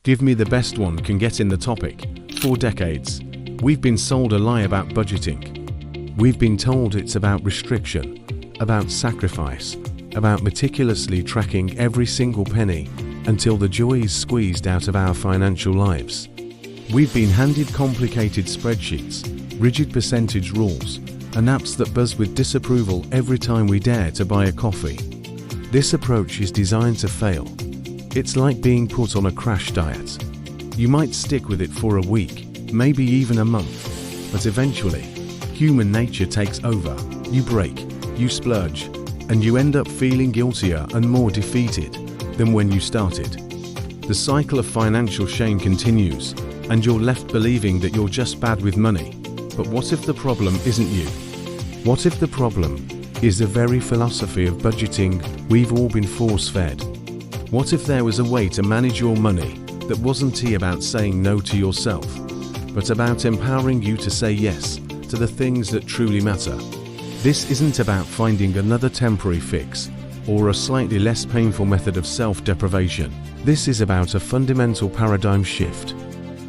Give me the best one can get in the topic. For decades, we've been sold a lie about budgeting. We've been told it's about restriction, about sacrifice, about meticulously tracking every single penny until the joy is squeezed out of our financial lives. We've been handed complicated spreadsheets, rigid percentage rules, and apps that buzz with disapproval every time we dare to buy a coffee. This approach is designed to fail. It's like being put on a crash diet. You might stick with it for a week, maybe even a month, but eventually, human nature takes over. You break, you splurge, and you end up feeling guiltier and more defeated than when you started. The cycle of financial shame continues, and you're left believing that you're just bad with money. But what if the problem isn't you? What if the problem is the very philosophy of budgeting we've all been force-fed? What if there was a way to manage your money that wasn't about saying no to yourself, but about empowering you to say yes to the things that truly matter? This isn't about finding another temporary fix or a slightly less painful method of self-deprivation. This is about a fundamental paradigm shift.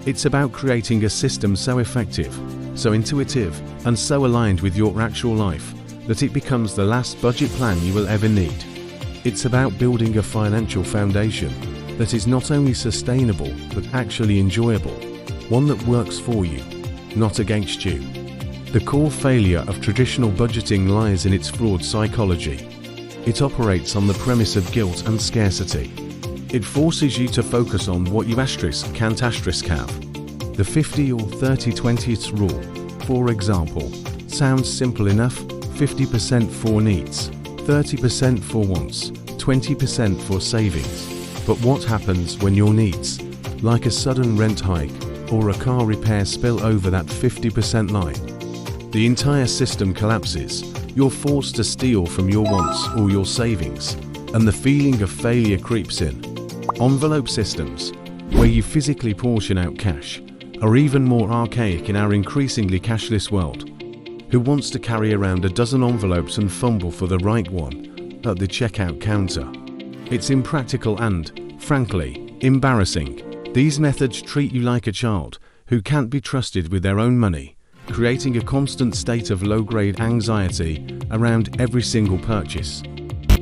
It's about creating a system so effective, so intuitive, and so aligned with your actual life that it becomes the last budget plan you will ever need. It's about building a financial foundation that is not only sustainable but actually enjoyable, one that works for you, not against you. The core failure of traditional budgeting lies in its flawed psychology. It operates on the premise of guilt and scarcity. It forces you to focus on what you can't have. The 50 or 30-20 rule, for example, sounds simple enough: 50% for needs, 30% for wants, 20% for savings. But what happens when your needs, like a sudden rent hike or a car repair, spill over that 50% line? The entire system collapses. You're forced to steal from your wants or your savings, and the feeling of failure creeps in. Envelope systems, where you physically portion out cash, are even more archaic in our increasingly cashless world. Who wants to carry around a dozen envelopes and fumble for the right one at the checkout counter? It's impractical and, frankly, embarrassing. These methods treat you like a child who can't be trusted with their own money, creating a constant state of low-grade anxiety around every single purchase.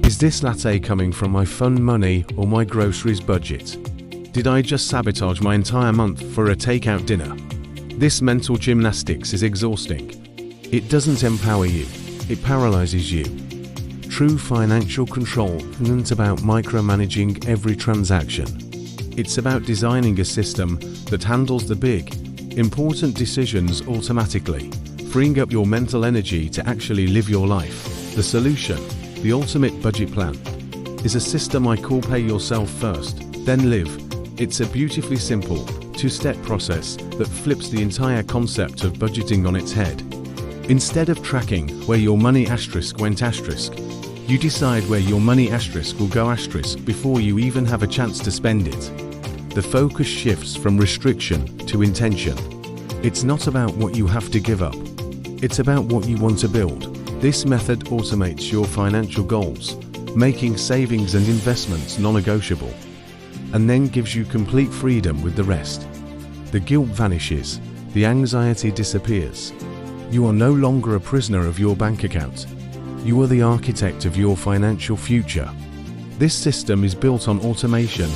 Is this latte coming from my fun money or my groceries budget? Did I just sabotage my entire month for a takeout dinner? This mental gymnastics is exhausting. It doesn't empower you, it paralyzes you. True financial control isn't about micromanaging every transaction. It's about designing a system that handles the big, important decisions automatically, freeing up your mental energy to actually live your life. The solution, the ultimate budget plan, is a system I call Pay Yourself First, Then Live. It's a beautifully simple, two-step process that flips the entire concept of budgeting on its head. Instead of tracking where your money went you decide where your money will go before you even have a chance to spend it. The focus shifts from restriction to intention. It's not about what you have to give up. It's about what you want to build. This method automates your financial goals, making savings and investments non-negotiable, and then gives you complete freedom with the rest. The guilt vanishes, the anxiety disappears. You are no longer a prisoner of your bank account. You are the architect of your financial future. This system is built on automation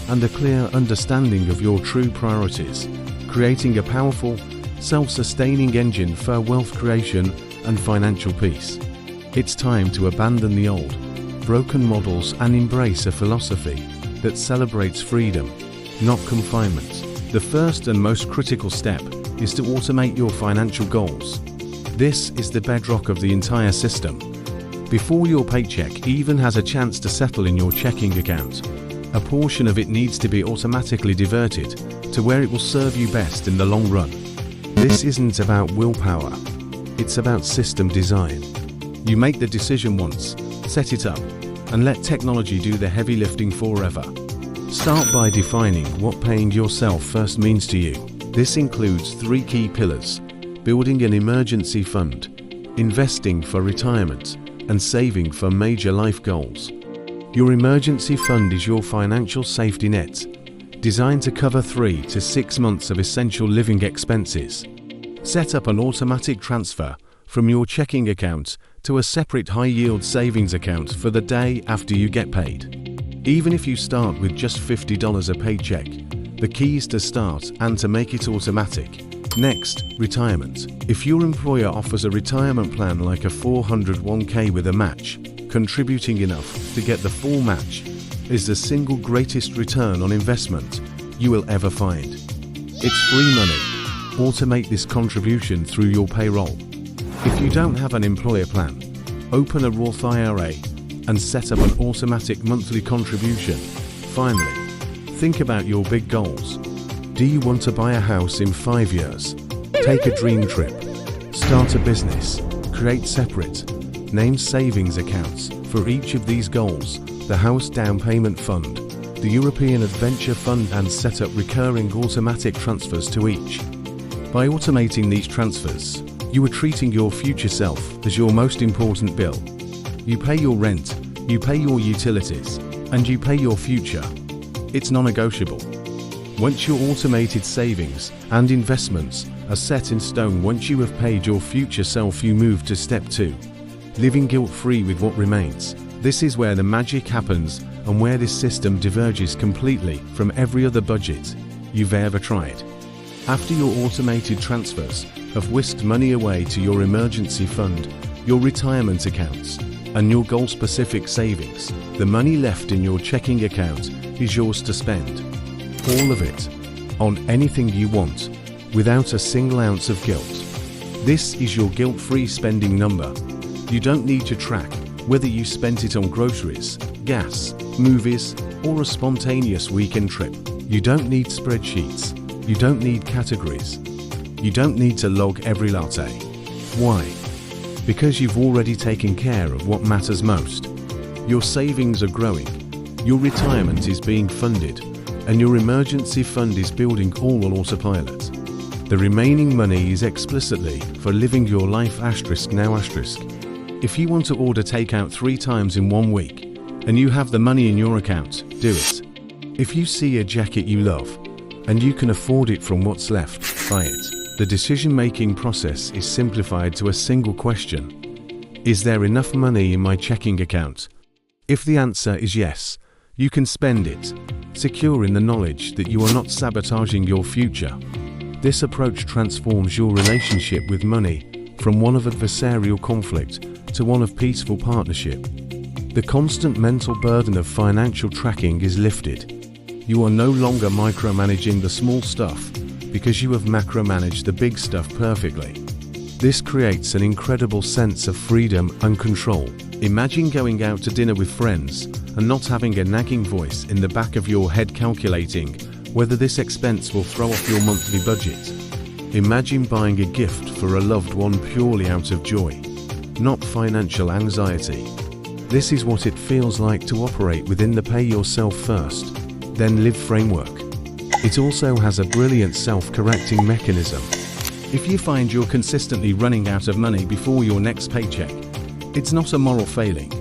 and a clear understanding of your true priorities, creating a powerful, self-sustaining engine for wealth creation and financial peace. It's time to abandon the old, broken models and embrace a philosophy that celebrates freedom, not confinement. The first and most critical step is to automate your financial goals. This is the bedrock of the entire system. Before your paycheck even has a chance to settle in your checking account, a portion of it needs to be automatically diverted to where it will serve you best in the long run. This isn't about willpower, it's about system design. You make the decision once, set it up, and let technology do the heavy lifting forever. Start by defining what paying yourself first means to you. This includes 3 key pillars: building an emergency fund, investing for retirement, and saving for major life goals. Your emergency fund is your financial safety net. designed to cover 3 to 6 months of essential living expenses. Set up an automatic transfer from your checking account to a separate high-yield savings account for the day after you get paid. Even if you start with just $50 a paycheck, the key is to start and to make it automatic. Next, retirement. If your employer offers a retirement plan like a 401k with a match, contributing enough to get the full match is the single greatest return on investment you will ever find. It's free money. Automate this contribution through your payroll. If you don't have an employer plan, open a Roth IRA and set up an automatic monthly contribution. Finally, think about your big goals. Do you want to buy a house in 5 years? Take a dream trip? Start a business? Create separate, named savings accounts for each of these goals: the House Down Payment Fund, the European Adventure Fund, and set up recurring automatic transfers to each. By automating these transfers, you are treating your future self as your most important bill. You pay your rent, you pay your utilities, and you pay your future. It's non-negotiable. Once your automated savings and investments are set in stone, once you have paid your future self, you move to step 2, living guilt-free with what remains. This is where the magic happens and where this system diverges completely from every other budget you've ever tried. After your automated transfers have whisked money away to your emergency fund, your retirement accounts, and your goal-specific savings, the money left in your checking account is yours to spend. All of it, on anything you want, without a single ounce of guilt. This is your guilt-free spending number. You don't need to track whether you spent it on groceries, gas, movies, or a spontaneous weekend trip. You don't need spreadsheets. You don't need categories. You don't need to log every latte. Why? Because you've already taken care of what matters most. Your savings are growing, your retirement is being funded, and your emergency fund is building all on autopilot. The remaining money is explicitly for living your life *now*. If you want to order takeout 3 times in 1 week, and you have the money in your account, do it. If you see a jacket you love, and you can afford it from what's left, buy it. The decision-making process is simplified to a single question: is there enough money in my checking account? If the answer is yes, you can spend it, secure in the knowledge that you are not sabotaging your future. This approach transforms your relationship with money from one of adversarial conflict to one of peaceful partnership. The constant mental burden of financial tracking is lifted. You are no longer micromanaging the small stuff because you have macromanaged the big stuff perfectly. This creates an incredible sense of freedom and control. Imagine going out to dinner with friends and not having a nagging voice in the back of your head calculating whether this expense will throw off your monthly budget. Imagine buying a gift for a loved one purely out of joy, not financial anxiety. This is what it feels like to operate within the pay yourself first, then live framework. It also has a brilliant self-correcting mechanism. If you find you're consistently running out of money before your next paycheck, it's not a moral failing.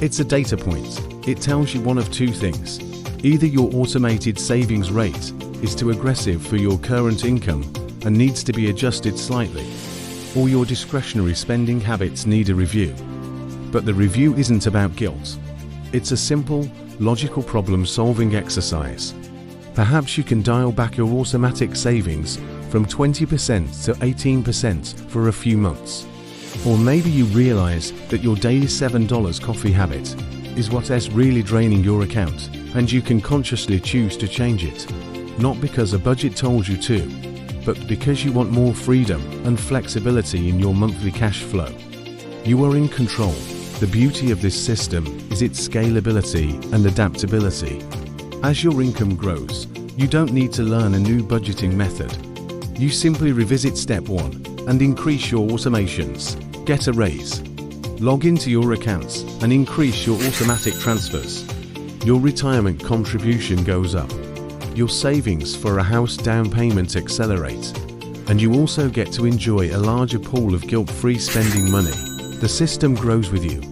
It's a data point. It tells you one of 2 things. Either your automated savings rate is too aggressive for your current income and needs to be adjusted slightly, or your discretionary spending habits need a review. But the review isn't about guilt. It's a simple, logical problem-solving exercise. Perhaps you can dial back your automatic savings from 20% to 18% for a few months. Or maybe you realize that your daily $7 coffee habit is what is really draining your account, and you can consciously choose to change it. Not because a budget told you to, but because you want more freedom and flexibility in your monthly cash flow. You are in control. The beauty of this system is its scalability and adaptability. As your income grows, you don't need to learn a new budgeting method. You simply revisit step 1 and increase your automations. Get a raise. Log into your accounts and increase your automatic transfers. Your retirement contribution goes up. Your savings for a house down payment accelerate. And you also get to enjoy a larger pool of guilt-free spending money. The system grows with you.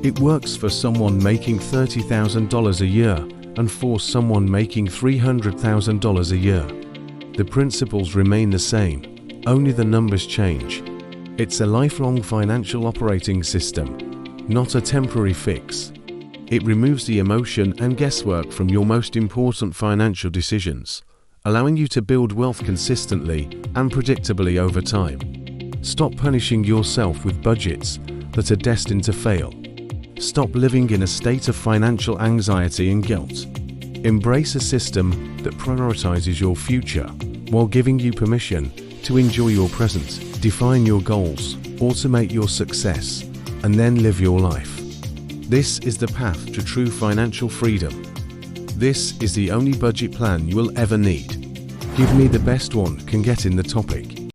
It works for someone making $30,000 a year and for someone making $300,000 a year. The principles remain the same, only the numbers change. It's a lifelong financial operating system, not a temporary fix. It removes the emotion and guesswork from your most important financial decisions, allowing you to build wealth consistently and predictably over time. Stop punishing yourself with budgets that are destined to fail. Stop living in a state of financial anxiety and guilt. Embrace a system that prioritizes your future while giving you permission to enjoy your present. Define your goals, automate your success, and then live your life. This is the path to true financial freedom. This is the only budget plan you will ever need. Give me the best one can get in the topic.